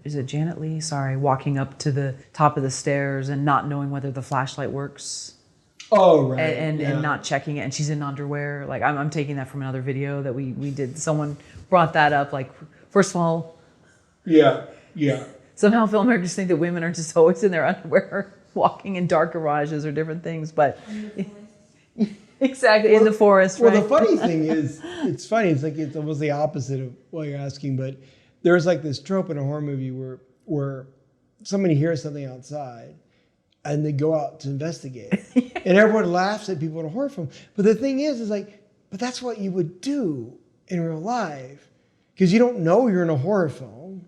is it Janet Leigh? Sorry, walking up to the top of the stairs and not knowing whether the flashlight works. Oh, right. And not checking it, and she's in underwear. Like I'm taking that from another video that we did. Someone brought that up. Like, first of all, yeah. Somehow filmmakers think that women are just always in their underwear, walking in dark garages or different things. But exactly, in the forest. Well, right? the funny thing is, it's funny. It's like it's almost the opposite of what you're asking. But there's like this trope in a horror movie where somebody hears something outside, and they go out to investigate. And everyone laughs at people in a horror film. But the thing is like, but that's what you would do in real life. Because you don't know you're in a horror film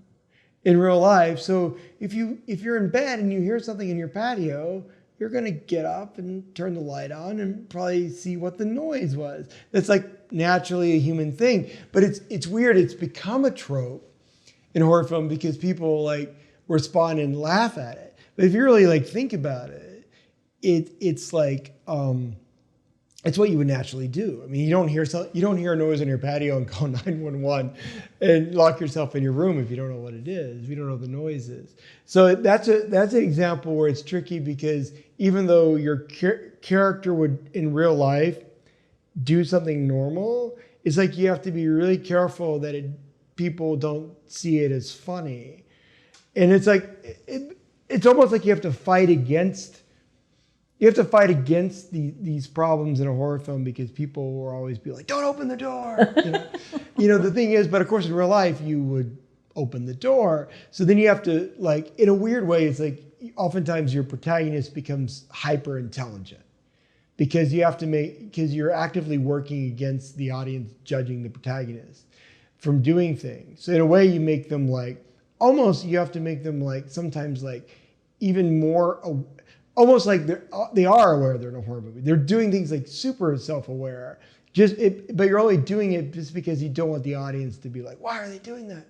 in real life. So if you're in bed and you hear something in your patio, you're going to get up and turn the light on and probably see what the noise was. That's like naturally a human thing. But it's weird. It's become a trope in horror film because people like respond and laugh at it. But if you really like think about it, it's like it's what you would naturally do. I mean, you don't hear a noise on your patio and call 911 and lock yourself in your room if you don't know what it is. If you don't know what the noise is. So that's an example where it's tricky because even though your character would in real life do something normal, it's like you have to be really careful that people don't see it as funny, and it's like it's almost like you have to fight against these problems in a horror film because people will always be like, don't open the door. The thing is, but of course in real life you would open the door. So then you have to, like, in a weird way, it's like oftentimes your protagonist becomes hyper intelligent because you're actively working against the audience judging the protagonist from doing things. So in a way you make them like, almost you have to make them like sometimes like even more, almost like they are aware they're in a horror movie. They're doing things like super self-aware, but you're only doing it just because you don't want the audience to be like, why are they doing that?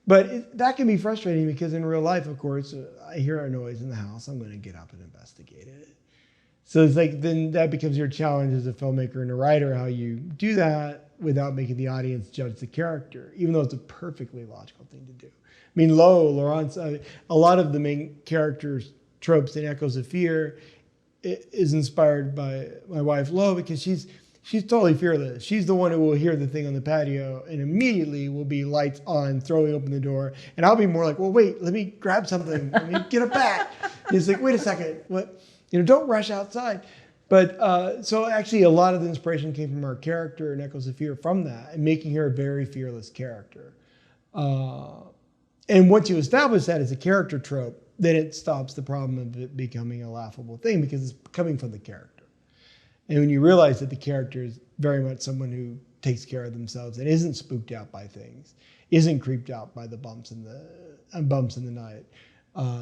But that can be frustrating because in real life, of course, I hear a noise in the house, I'm going to get up and investigate it. So it's like, then that becomes your challenge as a filmmaker and a writer, how you do that without making the audience judge the character, even though it's a perfectly logical thing to do. I mean, Laurence, a lot of the main characters' tropes in Echoes of Fear is inspired by my wife, Lo, because she's totally fearless. She's the one who will hear the thing on the patio and immediately will be lights on, throwing open the door. And I'll be more like, well, wait, let me grab something. Let me get a bat. And it's like, wait a second. What? Don't rush outside. But so actually a lot of the inspiration came from our character in Echoes of Fear from that and making her a very fearless character. And once you establish that as a character trope, then it stops the problem of it becoming a laughable thing because it's coming from the character. And when you realize that the character is very much someone who takes care of themselves and isn't spooked out by things, isn't creeped out by the bumps in the night,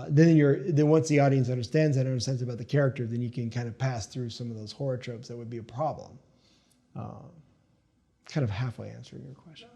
then once the audience understands that and understands about the character, then you can kind of pass through some of those horror tropes that would be a problem. Kind of halfway answering your question.